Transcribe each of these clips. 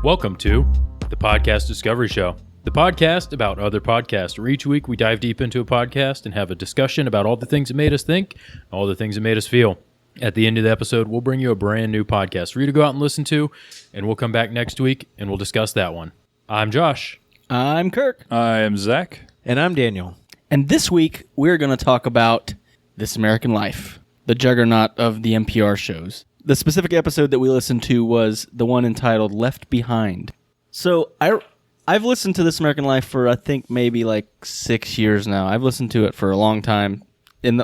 Welcome to the Podcast Discovery Show, the podcast about other podcasts, where each week we dive deep into a podcast and have a discussion about all the things that made us think, all the things that made us feel. At the end of the episode, we'll bring you a brand new podcast for you to go out and listen to, and we'll come back next week and we'll discuss that one. I'm Josh. I'm Kirk. I am Zach. And I'm Daniel. And this week, we're going to talk about This American Life, the juggernaut of the NPR shows. The specific episode that we listened to was the one entitled Left Behind. So I've listened to This American Life for, I think, maybe like 6 years now. I've listened to it for a long time,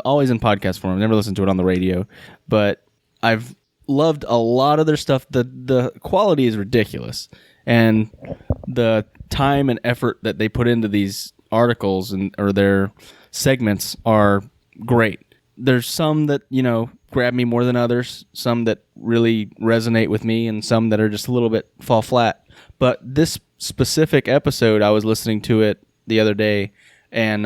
always in podcast form. I've never listened to it on the radio. But I've loved a lot of their stuff. The quality is ridiculous. And the time and effort that they put into these articles or their segments are great. There's some that, grab me more than others, some that really resonate with me, and some that are just a little bit fall flat. But this specific episode, I was listening to it the other day, and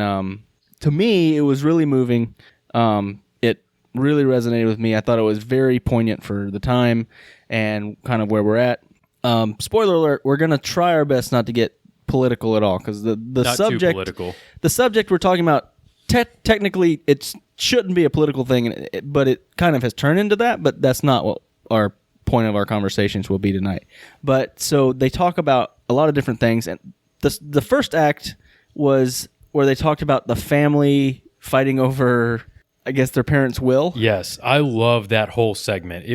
to me, it was really moving. It really resonated with me. I thought it was very poignant for the time and kind of where we're at. Spoiler alert, we're going to try our best not to get political at all, because the subject we're talking about, technically, it shouldn't be a political thing, but it kind of has turned into that, but that's not what our point of our conversations will be tonight. But so they talk about a lot of different things, and the first act was where they talked about the family fighting over, I guess, their parents' will. Yes, I love that whole segment.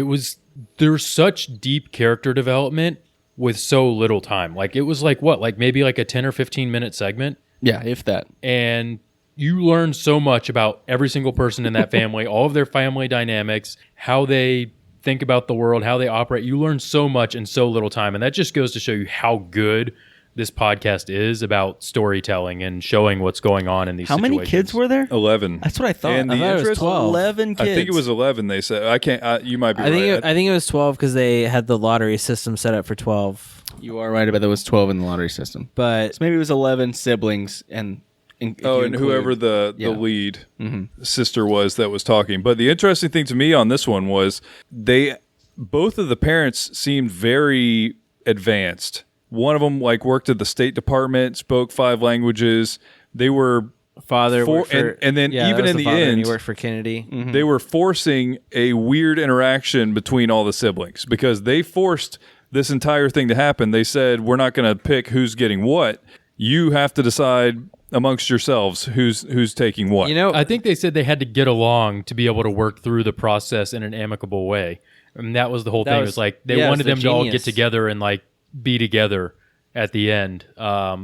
There's such deep character development with so little time. Like, it was maybe a 10 or 15 minute segment. Yeah, if that. And you learn so much about every single person in that family, all of their family dynamics, how they think about the world, how they operate. You learn so much in so little time. And that just goes to show you how good this podcast is about storytelling and showing what's going on in these situations. How many kids were there? 11. That's what I thought. And I the thought interest, it was 12. 11 kids. I think it was 11, they said. I can't, you might be right. I think it was 12 because they had the lottery system set up for 12. You are right about there was 12 in the lottery system. But so maybe it was 11 siblings and whoever the lead sister was that was talking. But the interesting thing to me on this one was both of the parents seemed very advanced. One of them worked at the State Department, spoke 5 languages. They were father and then even in the end, he worked for Kennedy. Mm-hmm. They were forcing a weird interaction between all the siblings because they forced this entire thing to happen. They said, "We're not going to pick who's getting what. You have to decide amongst yourselves who's taking what." I think they said they had to get along to be able to work through the process in an amicable way. And that was the whole thing. It was they wanted them to all get together and be together at the end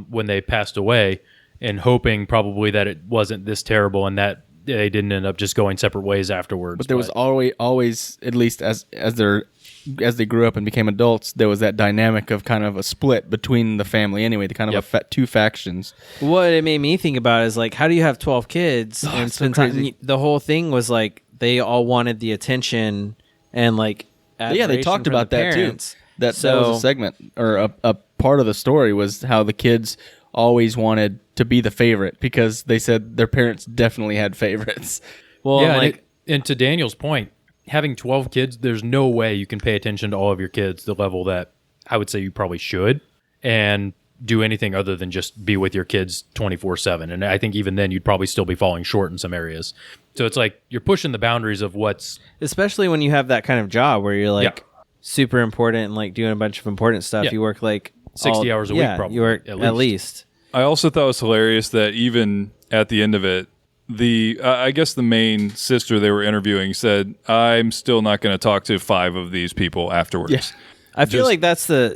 when they passed away, and hoping probably that it wasn't this terrible and that they didn't end up just going separate ways afterwards. But there was always, at least as they grew up and became adults, there was that dynamic of kind of a split between the family anyway, the kind of two factions. What it made me think about is how do you have 12 kids and spend time? The whole thing was they all wanted the attention and they talked about that parents. Too. That was a segment or a part of the story was how the kids always wanted to be the favorite because they said their parents definitely had favorites. Well, yeah, and to Daniel's point, having 12 kids, there's no way you can pay attention to all of your kids the level that I would say you probably should and do anything other than just be with your kids 24/7. And I think even then you'd probably still be falling short in some areas. So it's you're pushing the boundaries of what's... Especially when you have that kind of job where you're super important and doing a bunch of important stuff. Yeah. You work 60 hours a week probably. You work at least. I also thought it was hilarious that even at the end of it, I guess the main sister they were interviewing said, "I'm still not going to talk to 5 of these people afterwards." Yeah. I feel like that's the,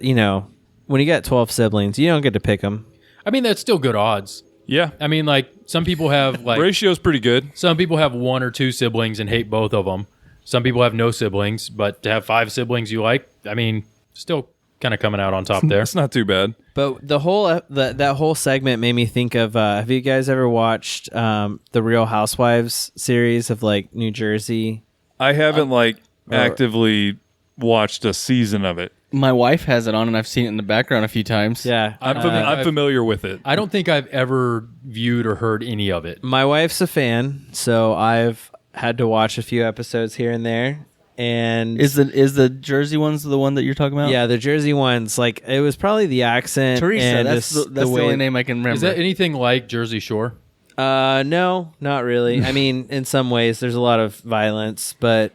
when you got 12 siblings, you don't get to pick them. I mean, that's still good odds. Yeah. I mean, some people have ratio's pretty good. Some people have 1 or 2 siblings and hate both of them. Some people have no siblings, but to have 5 siblings you still kind of coming out on top there. It's not too bad. But the whole that whole segment made me think of, have you guys ever watched the Real Housewives series of New Jersey? I haven't actively watched a season of it. My wife has it on, and I've seen it in the background a few times. Yeah. I'm familiar with it. I don't think I've ever viewed or heard any of it. My wife's a fan, so I've had to watch a few episodes here and there. And is the Jersey ones the one that you're talking about? Yeah, the Jersey ones. Like, it was probably the accent. Teresa, and that's the only name I can remember. Is that anything like Jersey Shore? No, not really. I mean, in some ways, there's a lot of violence, but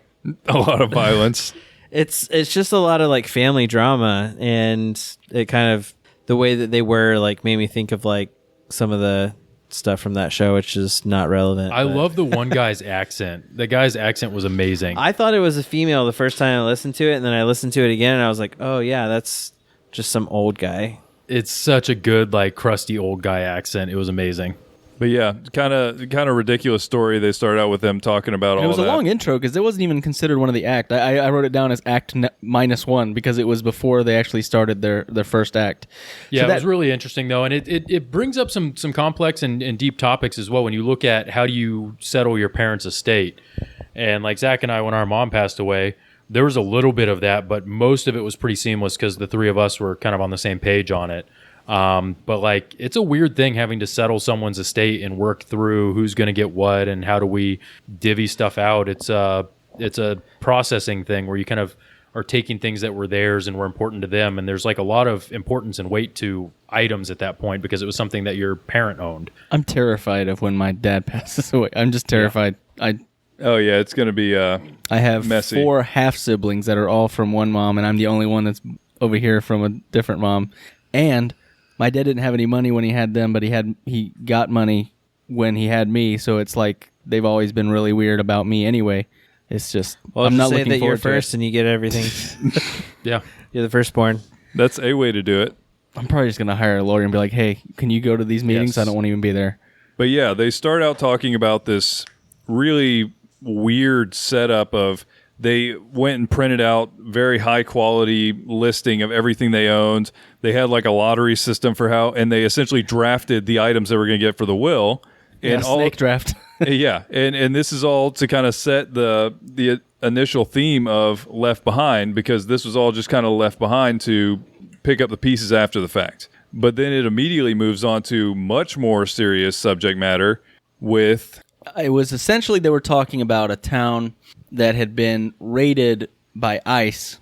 a lot of violence. It's just a lot of like family drama, and it kind of the way that they were like made me think of like some of the stuff from that show, which is not relevant. I love the one guy's accent. The guy's accent was amazing. I thought it was a female the first time I listened to it, and then I listened to it again, and I was like, oh yeah, that's just some old guy. It's such a good, like, crusty old guy accent. It was amazing. But yeah, kind of ridiculous story. They started out with them talking about all that. It was a long intro because it wasn't even considered one of the act. I wrote it down as act -1 because it was before they actually started their first act. Yeah, so it was really interesting though, and it brings up some complex and deep topics as well when you look at how do you settle your parents' estate. And like Zach and I, when our mom passed away, there was a little bit of that, but most of it was pretty seamless because the three of us were kind of on the same page on it. But like, it's a weird thing having to settle someone's estate and work through who's going to get what and how do we divvy stuff out. It's a processing thing where you kind of are taking things that were theirs and were important to them. And there's like a lot of importance and weight to items at that point because it was something that your parent owned. I'm terrified of when my dad passes away. I'm just terrified. Yeah. Oh yeah, it's going to be I have messy. 4 half siblings that are all from one mom, and I'm the only one that's over here from a different mom. And my dad didn't have any money when he had them, but he got money when he had me. So it's like they've always been really weird about me anyway. It's just I'm not looking that forward you're to first it. and you get everything. Yeah, you're the firstborn. That's a way to do it. I'm probably just gonna hire a lawyer and be like, "Hey, can you go to these meetings? Yes. I don't want to even be there." But yeah, they start out talking about this really weird setup of they went and printed out very high quality listing of everything they owned. They had like a lottery system for how, and they essentially drafted the items they were going to get for the will. And snake draft. Yeah, and this is all to kind of set the initial theme of Left Behind, because this was all just kind of left behind to pick up the pieces after the fact. But then it immediately moves on to much more serious subject matter with... It was essentially they were talking about a town that had been raided by ICE,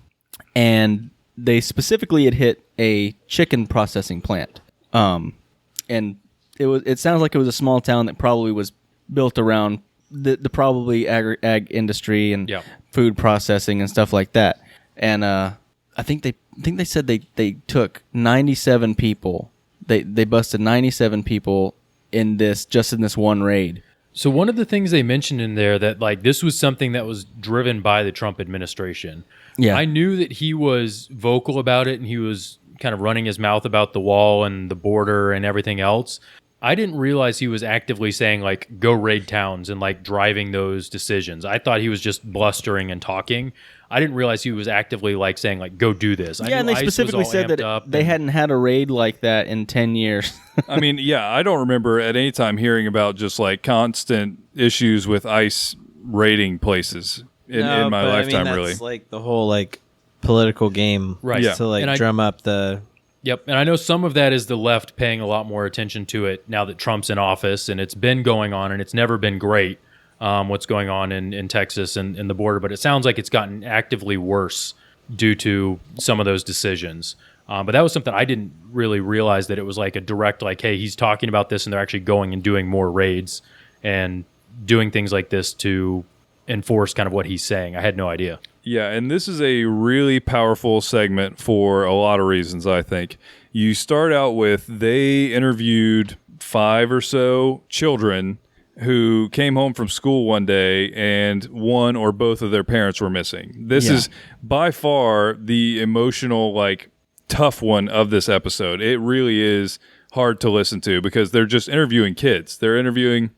and they specifically had hit a chicken processing plant. And it sounds like it was a small town that probably was built around the probably ag industry and food processing and stuff like that. And I think they said they took 97 people. They busted 97 people in this one raid. So one of the things they mentioned in there that like this was something that was driven by the Trump administration. Yeah. I knew that he was vocal about it and he was kind of running his mouth about the wall and the border and everything else. I didn't realize he was actively saying like go raid towns and like driving those decisions. I thought he was just blustering and talking. I didn't realize he was actively like saying like go do this. Yeah, and they specifically said that they hadn't had a raid like that in 10 years. I mean, yeah, I don't remember at any time hearing about just like constant issues with ICE raiding places in my lifetime. That's really, like the whole like political game, right? Yeah. To like drum up the. Yep, and I know some of that is the left paying a lot more attention to it now that Trump's in office, and it's been going on, and it's never been great. What's going on in Texas and the border, but it sounds like it's gotten actively worse due to some of those decisions. But that was something I didn't really realize, that it was like a direct, like, hey, he's talking about this and they're actually going and doing more raids and doing things like this to enforce kind of what he's saying. I had no idea. Yeah, and this is a really powerful segment for a lot of reasons, I think. You start out with they interviewed 5 or so children who came home from school one day and one or both of their parents were missing. This is by far the emotional, like, tough one of this episode. It really is hard to listen to because they're just interviewing kids. They're interviewing...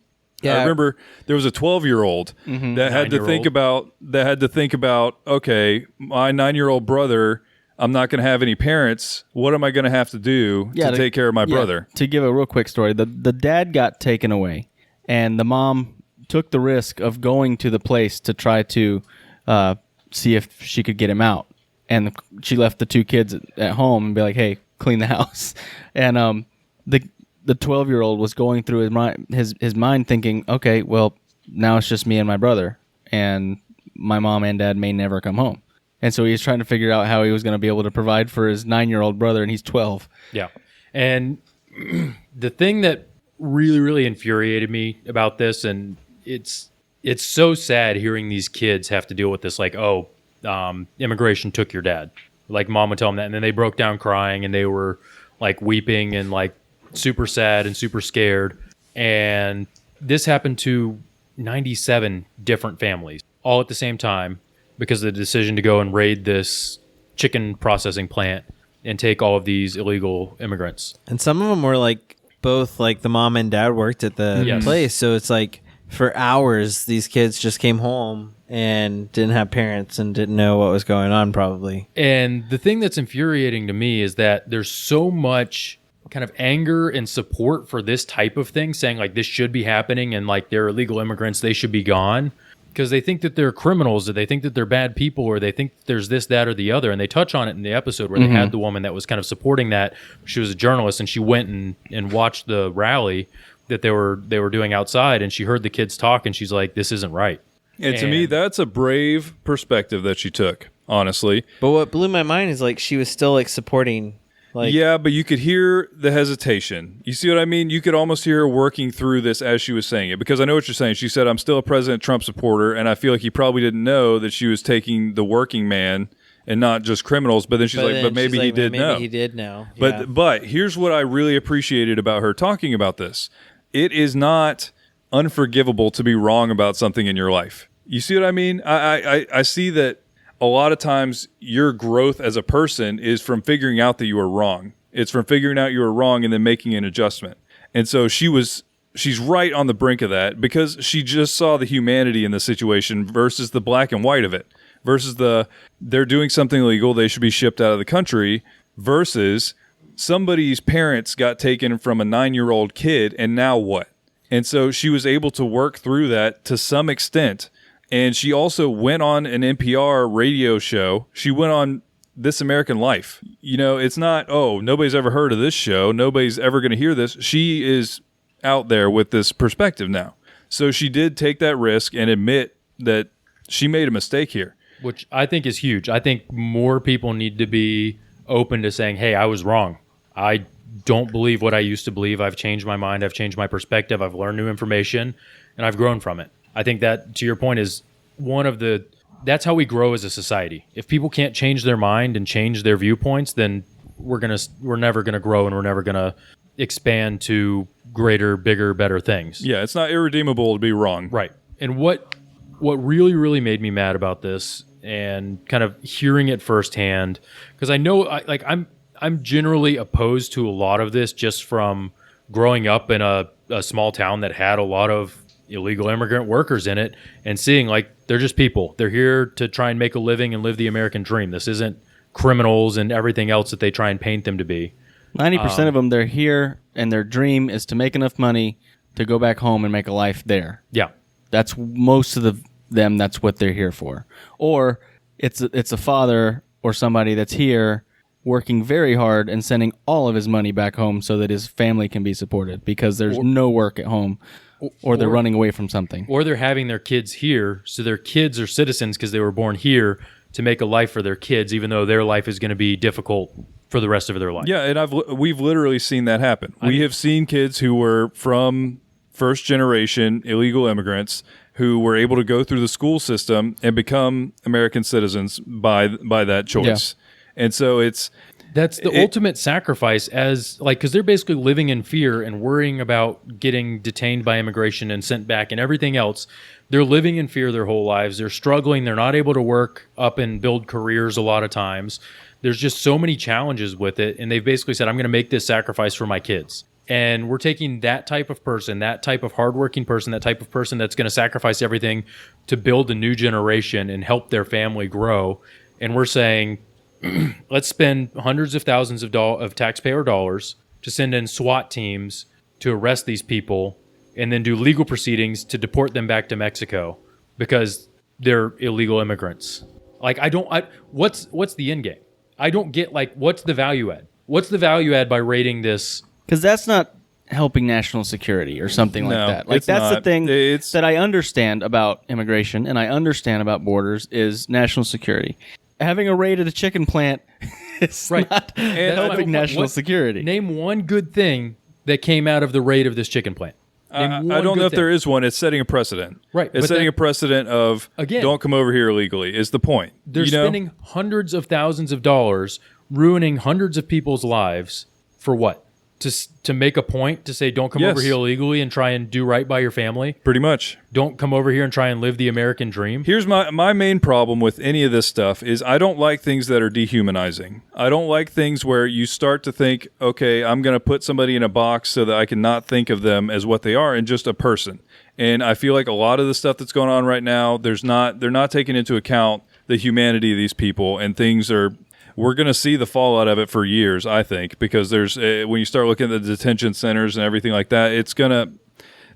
Yeah. I remember there was a 12-year-old that had to think about, okay, my 9-year-old brother, I'm not going to have any parents. What am I going to have to do to take care of my brother? To give a real quick story, the dad got taken away. And the mom took the risk of going to the place to try to see if she could get him out. And she left the 2 kids at home and be like, hey, clean the house. And the 12-year-old was going through his mind thinking, okay, well, now it's just me and my brother. And my mom and dad may never come home. And so he's trying to figure out how he was going to be able to provide for his 9-year-old brother, and he's 12. Yeah. And the thing that really, really infuriated me about this, and it's so sad hearing these kids have to deal with this, like, immigration took your dad. Like, mom would tell them that, and then they broke down crying, and they were, like, weeping and, like, super sad and super scared. And this happened to 97 different families, all at the same time, because of the decision to go and raid this chicken processing plant and take all of these illegal immigrants. And some of them were like, both like the mom and dad worked at the place. So it's like for hours, these kids just came home and didn't have parents and didn't know what was going on probably. And the thing that's infuriating to me is that there's so much kind of anger and support for this type of thing, saying like this should be happening and like they're illegal immigrants, they should be gone. Because they think that they're criminals, or they think that they're bad people, or they think there's this, that, or the other. And they touch on it in the episode where they had the woman that was kind of supporting that. She was a journalist, and she went and watched the rally that they were doing outside, and she heard the kids talk, and she's like, this isn't right. And to me, that's a brave perspective that she took, honestly. But what blew my mind is like she was still like supporting. Like, yeah, but you could hear the hesitation. You see what I mean? You could almost hear her working through this as she was saying it, because I know what you're saying. She said, I'm still a President Trump supporter, and I feel like he probably didn't know that she was taking the working man and not just criminals. But then she's like, but maybe he did know. Maybe he did know. But here's what I really appreciated about her talking about this. It is not unforgivable to be wrong about something in your life. You see what I mean? I see that a lot of times your growth as a person is from figuring out that you were wrong. It's from figuring out you were wrong and then making an adjustment. And so she's right on the brink of that, because she just saw the humanity in the situation versus the black and white of it, versus they're doing something illegal, they should be shipped out of the country, versus somebody's parents got taken from a 9-year-old kid, and now what? And so she was able to work through that to some extent. And she also went on an NPR radio show. She went on This American Life. You know, it's not, nobody's ever heard of this show, nobody's ever going to hear this. She is out there with this perspective now. So she did take that risk and admit that she made a mistake here. Which I think is huge. I think more people need to be open to saying, hey, I was wrong. I don't believe what I used to believe. I've changed my mind. I've changed my perspective. I've learned new information, and I've grown from it. I think that, to your point, is that's how we grow as a society. If people can't change their mind and change their viewpoints, then we're never gonna grow, and we're never gonna expand to greater, bigger, better things. Yeah, it's not irredeemable to be wrong. Right. And what really, really made me mad about this, and kind of hearing it firsthand, because I know I'm generally opposed to a lot of this just from growing up in a small town that had a lot of illegal immigrant workers in it, and seeing like they're just people. They're here to try and make a living and live the American dream. This isn't criminals and everything else that they try and paint them to be. 90% of them, they're here, and their dream is to make enough money to go back home and make a life there. Yeah. That's most of them, that's what they're here for. Or it's a father or somebody that's here working very hard and sending all of his money back home so that his family can be supported, because there's no work at home. Or they're running away from something. Or they're having their kids here, so their kids are citizens because they were born here to make a life for their kids, even though their life is going to be difficult for the rest of their life. Yeah, and we've literally seen that happen. We have seen kids who were from first-generation illegal immigrants who were able to go through the school system and become American citizens by that choice. Yeah. And so that's the ultimate sacrifice, as like, because they're basically living in fear and worrying about getting detained by immigration and sent back and everything else. They're living in fear their whole lives. They're struggling. They're not able to work up and build careers a lot of times. There's just so many challenges with it. And they've basically said, I'm going to make this sacrifice for my kids. And we're taking that type of person, that type of hardworking person, that type of person that's going to sacrifice everything to build a new generation and help their family grow. And we're saying, let's spend hundreds of thousands of taxpayer dollars to send in SWAT teams to arrest these people and then do legal proceedings to deport them back to Mexico because they're illegal immigrants. Like, what's the end game? I don't get, like, what's the value add? What's the value add by rating this? Because that's not helping national security or something like that. Like it's that's not. the thing that I understand about immigration and I understand about borders is national security. Having a raid at a chicken plant is not helping national security. Name one good thing that came out of the raid of this chicken plant. I don't know if there is one. It's setting a precedent. Right. It's setting a precedent of, again, don't come over here illegally is the point. They're spending hundreds of thousands of dollars ruining hundreds of people's lives for what? To make a point to say don't come over here illegally and try and do right by your family? Pretty much. Don't come over here and try and live the American dream? Here's my main problem with any of this stuff is I don't like things that are dehumanizing. I don't like things where you start to think, okay, I'm going to put somebody in a box so that I can not think of them as what they are and just a person. And I feel like a lot of the stuff that's going on right now, they're not taking into account the humanity of these people, and things are... We're going to see the fallout of it for years, I think, because there's when you start looking at the detention centers and everything like that,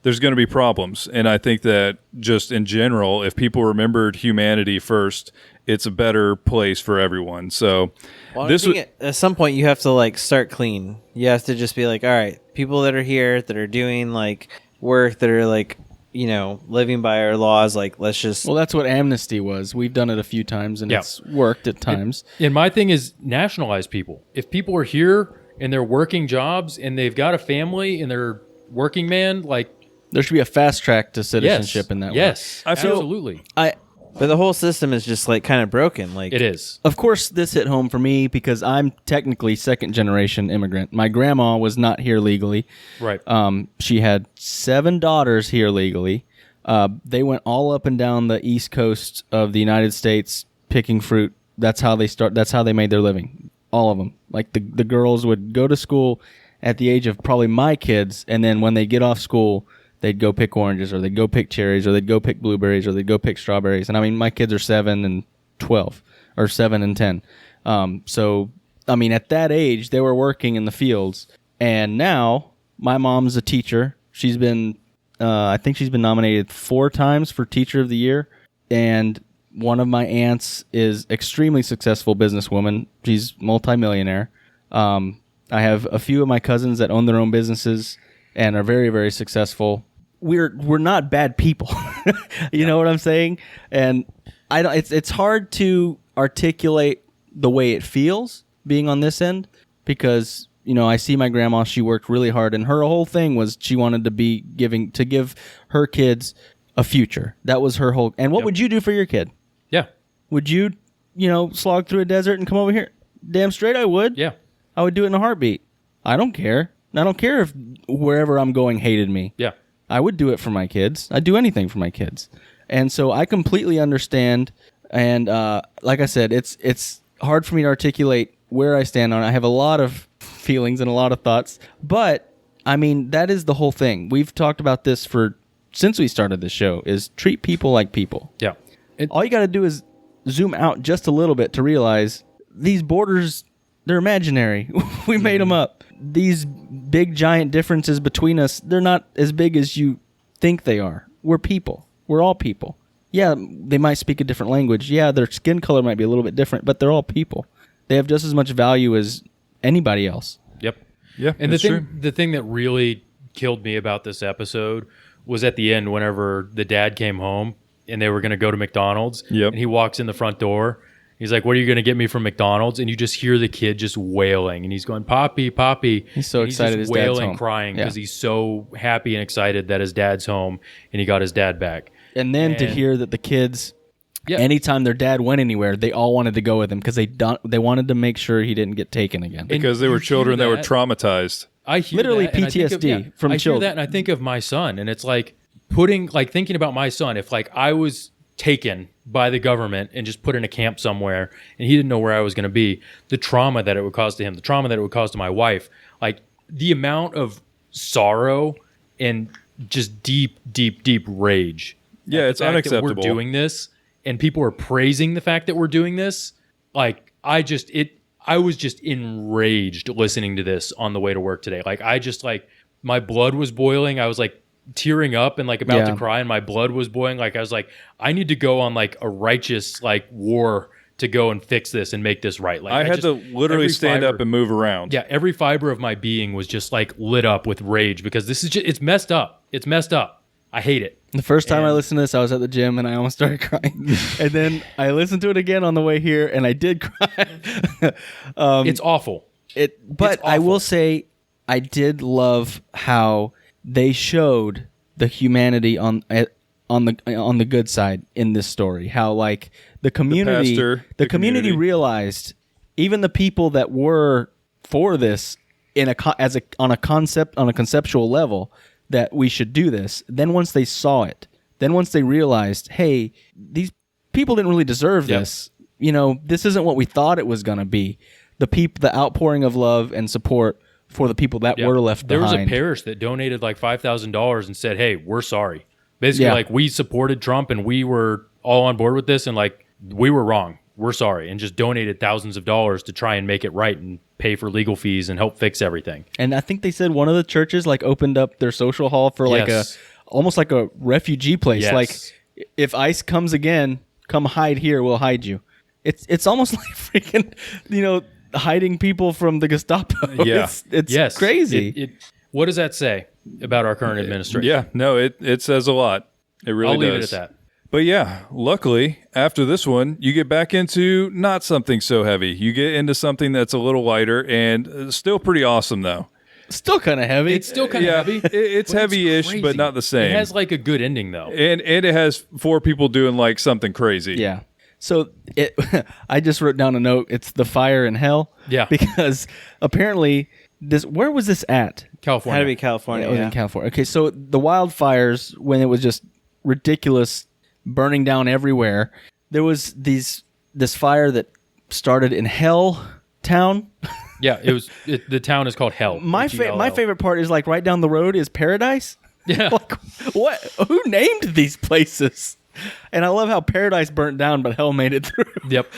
there's going to be problems. And I think that just in general, if people remembered humanity first, it's a better place for everyone. So at some point you have to like start clean. You have to just be like, all right, people that are here that are doing like work that are like, living by our laws, like let's just... Well, that's what amnesty was. We've done it a few times, and it's worked at times. And my thing is nationalize people. If people are here and they're working jobs and they've got a family and they're working man, like... There should be a fast track to citizenship in that way. Yes, absolutely. But the whole system is just like kind of broken. Like it is. Of course, this hit home for me because I'm technically second-generation immigrant. My grandma was not here legally. Right. She had 7 daughters here legally. They went all up and down the East Coast of the United States picking fruit. That's how they made their living. All of them. Like the girls would go to school at the age of probably my kids, and then when they get off school, they'd go pick oranges, or they'd go pick cherries, or they'd go pick blueberries, or they'd go pick strawberries. And I mean, my kids are 7 and 12, or 7 and 10. So, I mean, at that age, they were working in the fields. And now, my mom's a teacher. She's been, I think she's been nominated 4 times for Teacher of the Year. And one of my aunts is extremely successful businesswoman. She's multimillionaire. I have a few of my cousins that own their own businesses and are very, very successful. We're not bad people. You know what I'm saying? And it's hard to articulate the way it feels being on this end because, I see my grandma, she worked really hard, and her whole thing was she wanted to give her kids a future. That was her whole... And what would you do for your kid? Yeah. Would you, slog through a desert and come over here? Damn straight I would. Yeah. I would do it in a heartbeat. I don't care. I don't care if wherever I'm going hated me. Yeah. I would do it for my kids. I'd do anything for my kids. And so I completely understand. And like I said, it's hard for me to articulate where I stand on it. I have a lot of feelings and a lot of thoughts. But, I mean, that is the whole thing. We've talked about this since we started the show, is treat people like people. Yeah. All you got to do is zoom out just a little bit to realize these borders, they're imaginary. We made them up. These big, giant differences between us, they're not as big as you think they are. We're people. We're all people. Yeah, they might speak a different language. Yeah, their skin color might be a little bit different, but they're all people. They have just as much value as anybody else. Yep. Yeah, and the thing that really killed me about this episode was at the end whenever the dad came home and they were going to go to McDonald's. Yep. And he walks in the front door. He's like, what are you going to get me from McDonald's? And you just hear the kid just wailing. And he's going, Poppy, Poppy. He's so excited his dad's home. Crying because he's so happy and excited that his dad's home and he got his dad back. And then to hear that the kids, anytime their dad went anywhere, they all wanted to go with him because they wanted to make sure he didn't get taken again. Because they were children that were traumatized. I hear literally that, PTSD from children. I hear that and I think of my son. And it's like thinking about my son. If like I was taken by the government and just put in a camp somewhere and he didn't know where I was going to be, the trauma that it would cause to him, the trauma that it would cause to my wife, like the amount of sorrow and just deep rage. Yeah, it's unacceptable. That we're doing this and people are praising the fact that we're doing this. Like I was just enraged listening to this on the way to work today. Like my blood was boiling. I was like tearing up and like about to cry, and my blood was boiling. Like I was like, I need to go on like a righteous like war to go and fix this and make this right. Like I had to literally stand up and move around. Yeah, every fiber of my being was just like lit up with rage because this is just, it's messed up. It's messed up. I hate it. The first time I listened to this, I was at the gym and I almost started crying. And then I listened to it again on the way here and I did cry. It's awful. But I will say I did love how they showed the humanity on the good side in this story. How like the community, the community realized even the people that were for this on a conceptual level that we should do this. Then once they saw it, then once they realized, hey, these people didn't really deserve this. You know, this isn't what we thought it was going to be. The outpouring of love and support for the people that were left behind. There was a parish that donated like $5,000 and said, hey, we're sorry. Basically, like, we supported Trump and we were all on board with this, and like, we were wrong. We're sorry. And just donated thousands of dollars to try and make it right and pay for legal fees and help fix everything. And I think they said one of the churches like opened up their social hall for like almost like a refugee place. Like, if ICE comes again, come hide here, we'll hide you. It's almost like freaking, hiding people from the Gestapo. Yeah. It's crazy. What does that say about our current administration? Yeah, no, it says a lot. It really does. I'll leave it at that. But yeah, luckily, after this one, you get back into not something so heavy. You get into something that's a little lighter and still pretty awesome, though. Still kind of heavy. It's still kind of heavy. It's heavy-ish, but not the same. It has like a good ending, though. And it has 4 people doing like something crazy. Yeah. So I just wrote down a note. It's the fire in hell. Yeah. Because apparently where was this at? California. Had to be California. It was in California. Okay, so the wildfires, when it was just ridiculous, burning down everywhere, there was this fire that started in Hell Town. Yeah, the town is called Hell. My favorite part is like right down the road is Paradise. Yeah. Like, what? Who named these places? And I love how Paradise burnt down, but Hell made it through. Yep.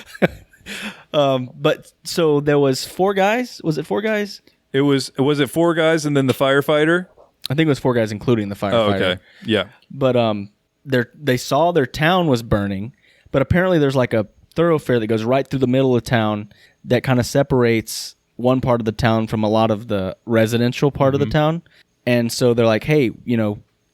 But so there was 4 guys. Was it 4 guys? Was it 4 guys and then the firefighter? I think it was 4 guys, including the firefighter. Oh, okay. Yeah. But they saw their town was burning, but apparently there's like a thoroughfare that goes right through the middle of town that kind of separates one part of the town from a lot of the residential part of the town. And so they're like, hey,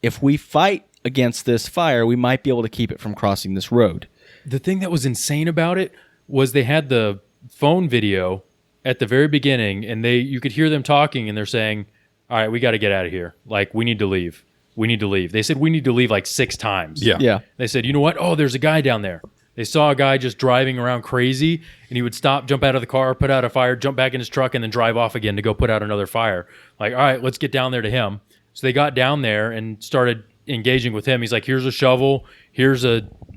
if we fight against this fire, we might be able to keep it from crossing this road. The thing that was insane about it was they had the phone video at the very beginning, and you could hear them talking, and they're saying, all right, we got to get out of here. Like, we need to leave. We need to leave. They said we need to leave like 6 times. Yeah. They said, you know what? Oh, there's a guy down there. They saw a guy just driving around crazy, and he would stop, jump out of the car, put out a fire, jump back in his truck, and then drive off again to go put out another fire. Like, all right, let's get down there to him. So they got down there and started engaging with him. He's like, here's a shovel, here's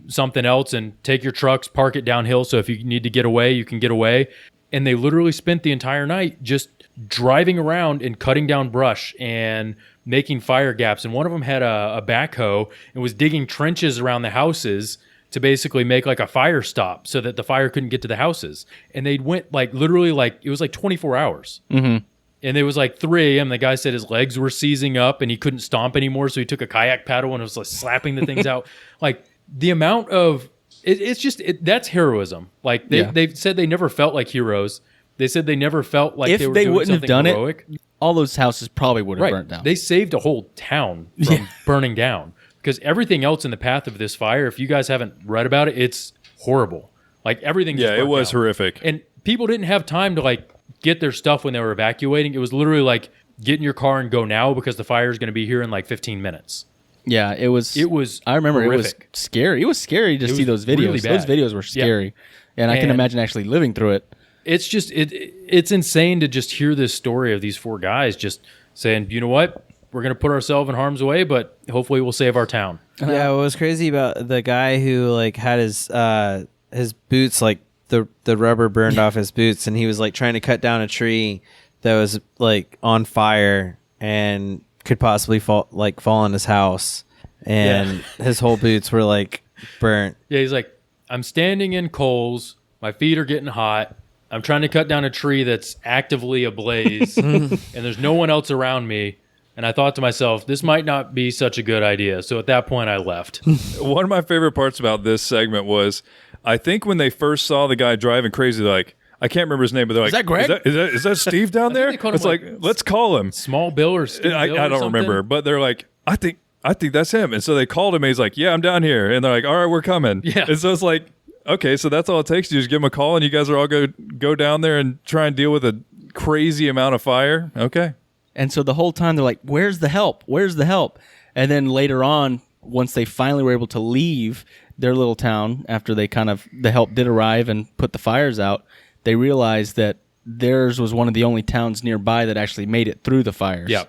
something else, and take your trucks, park it downhill, so if you need to get away, you can get away. And they literally spent the entire night just driving around and cutting down brush and making fire gaps. And one of them had a backhoe and was digging trenches around the houses to basically make like a fire stop so that the fire couldn't get to the houses. And they went like literally like, it was like 24 hours. Mm-hmm. And it was like 3 a.m. The guy said his legs were seizing up and he couldn't stomp anymore. So he took a kayak paddle and was like slapping the things out. Like the amount of, that's heroism. Like they've said they never felt like heroes. They said they never felt like they were doing wouldn't something have done heroic. All those houses probably would have burnt down. They saved a whole town from burning down. Because everything else in the path of this fire, if you guys haven't read about it, it's horrible. Like everything just burnt it was down. horrific. And people didn't have time to like get their stuff when they were evacuating. It was literally like, get in your car and go now because the fire is going to be here in like 15 minutes. Yeah, it was. I remember horrific. It was scary. It was scary to see those videos. Really bad. Those videos were scary, and I can imagine actually living through it. It's just it's insane to just hear this story of these 4 guys just saying, you know what, we're going to put ourselves in harm's way, but hopefully we'll save our town. Yeah, what was crazy about the guy who like had his boots, like the rubber burned off his boots, and he was like trying to cut down a tree that was like on fire and could possibly fall in his house, and his whole boots were like burnt. Yeah, he's like, I'm standing in coals, my feet are getting hot, I'm trying to cut down a tree that's actively ablaze, and there's no one else around me. And I thought to myself, this might not be such a good idea. So at that point, I left. One of my favorite parts about this segment was I think when they first saw the guy driving crazy, like, I can't remember his name, but they're like, "Is that Greg? Is that Steve down there?" It's like, let's call him Small Bill or Steve Bill. I don't remember, but they're like, I think that's him. And so they called him, and he's like, "Yeah, I'm down here." And they're like, "All right, we're coming." Yeah. And so it's like, okay, so that's all it takes. You just give him a call, and you guys are all go down there and try and deal with a crazy amount of fire. Okay. And so the whole time they're like, "Where's the help? Where's the help?" And then later on, once they finally were able to leave their little town after the help did arrive and put the fires out, they realized that theirs was one of the only towns nearby that actually made it through the fires. Yeah.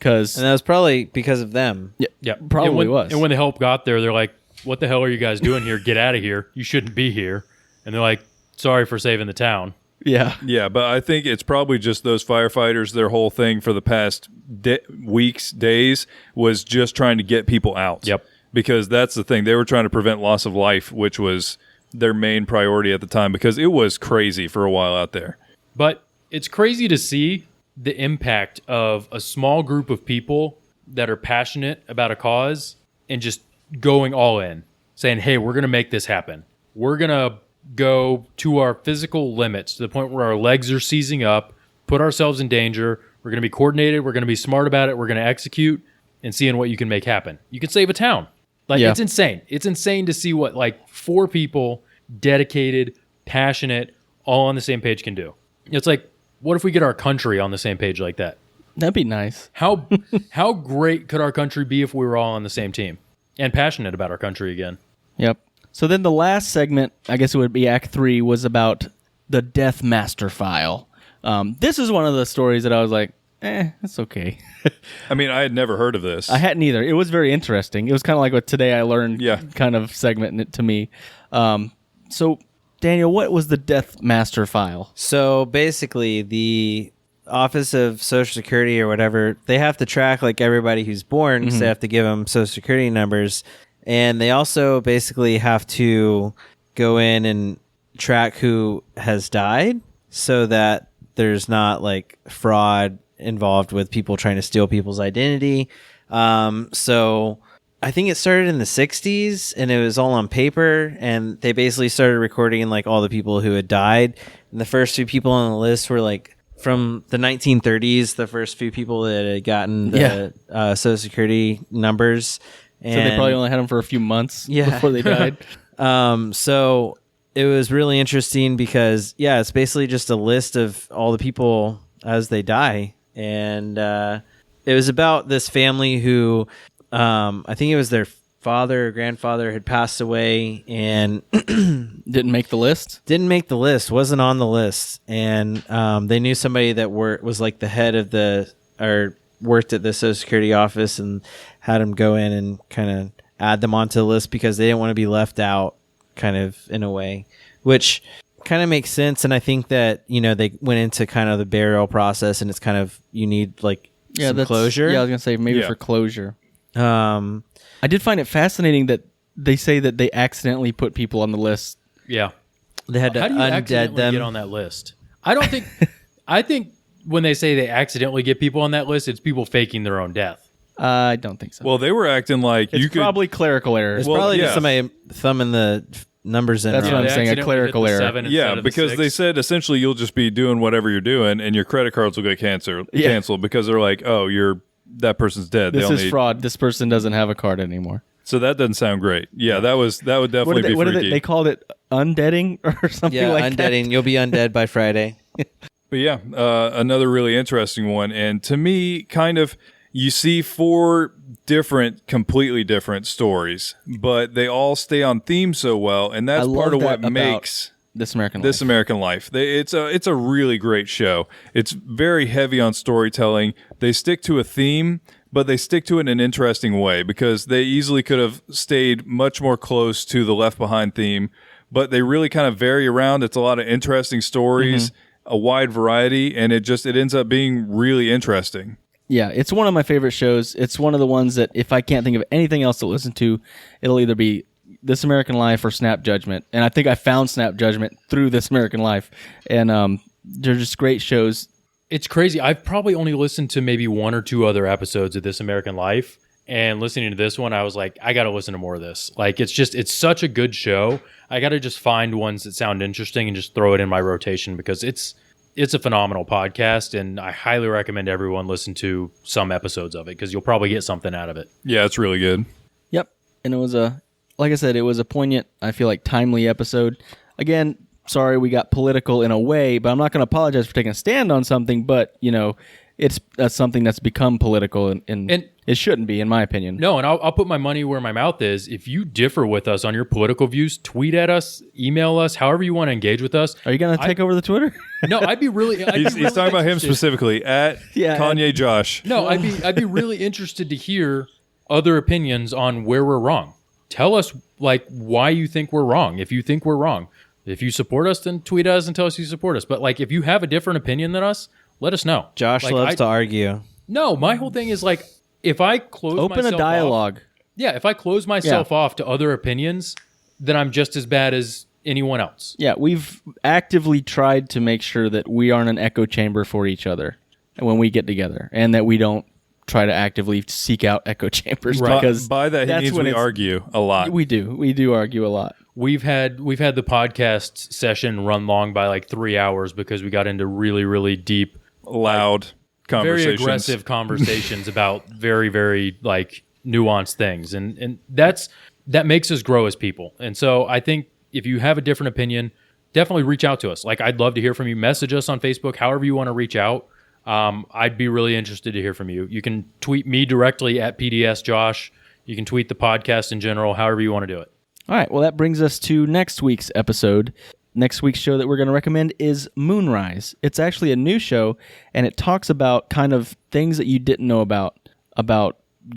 And that was probably because of them. Yeah, probably was. And when the help got there, they're like, "What the hell are you guys doing here? Get out of here. You shouldn't be here." And they're like, "Sorry for saving the town." Yeah. Yeah, but I think it's probably just those firefighters, their whole thing for the past weeks, days, was just trying to get people out. Yep. Because that's the thing. They were trying to prevent loss of life, which was their main priority at the time, because it was crazy for a while out there. But it's crazy to see the impact of a small group of people that are passionate about a cause and just going all in, saying, "Hey, we're going to make this happen. We're going to go to our physical limits to the point where our legs are seizing up, put ourselves in danger. We're going to be coordinated. We're going to be smart about it. We're going to execute and seeing what you can make happen." You can save a town. It's insane. It's insane to see what 4 people, dedicated, passionate, all on the same page can do. It's like, what if we get our country on the same page like that? That'd be nice. How great could our country be if we were all on the same team and passionate about our country again? Yep. So then the last segment, I guess it would be Act 3, was about the Death Master file. This is one of the stories that I was like, it's okay. I mean, I had never heard of this. I hadn't either. It was very interesting. It was kind of like what Today I Learned kind of segment to me. So, Daniel, what was the Death Master file? So basically, the Office of Social Security or whatever, they have to track everybody who's born, because they have to give them Social Security numbers. And they also basically have to go in and track who has died so that there's not fraud involved with people trying to steal people's identity. So I think it started in the 60s and it was all on paper, and they basically started recording all the people who had died. And the first few people on the list were from the 1930s, the first few people that had gotten the Social Security numbers. And so they probably only had them for a few months before they died. So it was really interesting because, it's basically just a list of all the people as they die. And it was about this family who, I think it was their father or grandfather had passed away and didn't make the list. Wasn't on the list, and they knew somebody that was the head of or worked at the Social Security office, and had him go in and kind of add them onto the list because they didn't want to be left out, kind of in a way, which kind of makes sense. And I think that they went into kind of the burial process, and it's kind of, you need some closure. Yeah, I was gonna say maybe for closure. I did find it fascinating that they say that they accidentally put people on the list. Yeah, they had to undead them. Get on that list. I don't think. I think when they say they accidentally get people on that list, it's people faking their own death. I don't think so. Well, they were acting like it's probably clerical error. It's probably just somebody thumbing the numbers in. That's what I'm saying, a clerical error. Yeah, because they said essentially you'll just be doing whatever you're doing, and your credit cards will get canceled because they're like, oh, that person's dead. This is fraud. This person doesn't have a card anymore. So that doesn't sound great. Yeah, that would definitely be freaky. They called it undeading or something like that. Undeading. You'll be undead by Friday. But yeah, another really interesting one. And to me, kind of, you see 4 completely different stories, but they all stay on theme so well. And that's part of what makes This American Life. It's a really great show. It's very heavy on storytelling. They stick to a theme, but they stick to it in an interesting way, because they easily could have stayed much more close to the Left Behind theme, but they really kind of vary around. It's a lot of interesting stories, a wide variety, and it ends up being really interesting. Yeah, it's one of my favorite shows. It's one of the ones that if I can't think of anything else to listen to, it'll either be This American Life or Snap Judgment. And I think I found Snap Judgment through This American Life. And they're just great shows. It's crazy. I've probably only listened to maybe 1 or 2 other episodes of This American Life. And listening to this one, I was like, I got to listen to more of this. Like, it's such a good show. I got to just find ones that sound interesting and just throw it in my rotation because it's a phenomenal podcast, and I highly recommend everyone listen to some episodes of it because you'll probably get something out of it. Yeah, it's really good. Yep. And it was like I said, it was a poignant, I feel like, timely episode. Again, sorry we got political in a way, but I'm not going to apologize for taking a stand on something, but, that's something that's become political, and it shouldn't be, in my opinion. No, and I'll put my money where my mouth is. If you differ with us on your political views, tweet at us, email us, however you want to engage with us. Are you going to take over the Twitter? No, I'd be really... He's talking about him specifically, at Kanye Josh. No, I'd be really interested to hear other opinions on where we're wrong. Tell us, why you think we're wrong, if you think we're wrong. If you support us, then tweet us and tell us you support us. But, if you have a different opinion than us, let us know. Josh loves to argue. No, my whole thing is if I close open a dialogue. If I close myself off to other opinions, then I'm just as bad as anyone else. Yeah, we've actively tried to make sure that we aren't an echo chamber for each other when we get together, and that we don't try to actively seek out echo chambers. Right. Because by that, he means we argue a lot. We do argue a lot. We've had the podcast session run long by 3 hours because we got into really, really deep, loud conversations. Very aggressive conversations about very, very nuanced things. And that makes us grow as people. And so I think if you have a different opinion, definitely reach out to us. I'd love to hear from you. Message us on Facebook, however you want to reach out. I'd be really interested to hear from you. You can tweet me directly at PDSJosh. You can tweet the podcast in general, however you want to do it. All right. Well, that brings us to next week's episode. Next week's show that we're going to recommend is Moonrise. It's actually a new show, and it talks about kind of things that you didn't know about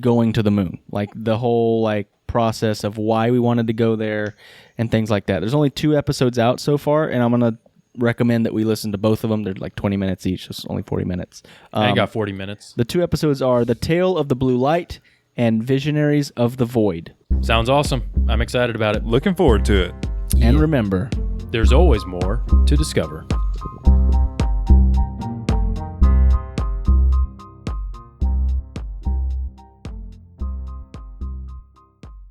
going to the moon, the whole process of why we wanted to go there and things like that. There's only 2 episodes out so far, and I'm going to recommend that we listen to both of them. They're 20 minutes each, so it's only 40 minutes. I got 40 minutes. The 2 episodes are The Tale of the Blue Light and Visionaries of the Void. Sounds awesome. I'm excited about it. Looking forward to it. And remember, there's always more to discover.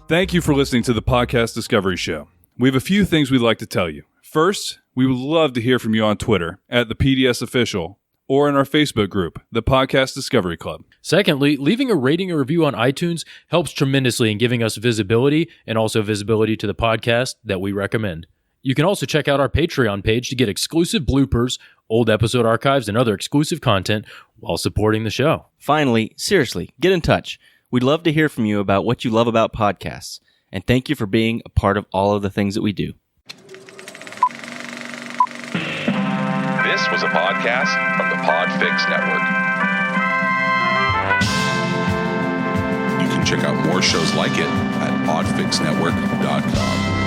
Thank you for listening to the Podcast Discovery Show. We have a few things we'd like to tell you. First, we would love to hear from you on Twitter at the PDS Official or in our Facebook group, the Podcast Discovery Club. Secondly, leaving a rating or review on iTunes helps tremendously in giving us visibility and also visibility to the podcast that we recommend. You can also check out our Patreon page to get exclusive bloopers, old episode archives, and other exclusive content while supporting the show. Finally, seriously, get in touch. We'd love to hear from you about what you love about podcasts. And thank you for being a part of all of the things that we do. This was a podcast from the Podfix Network. You can check out more shows like it at podfixnetwork.com.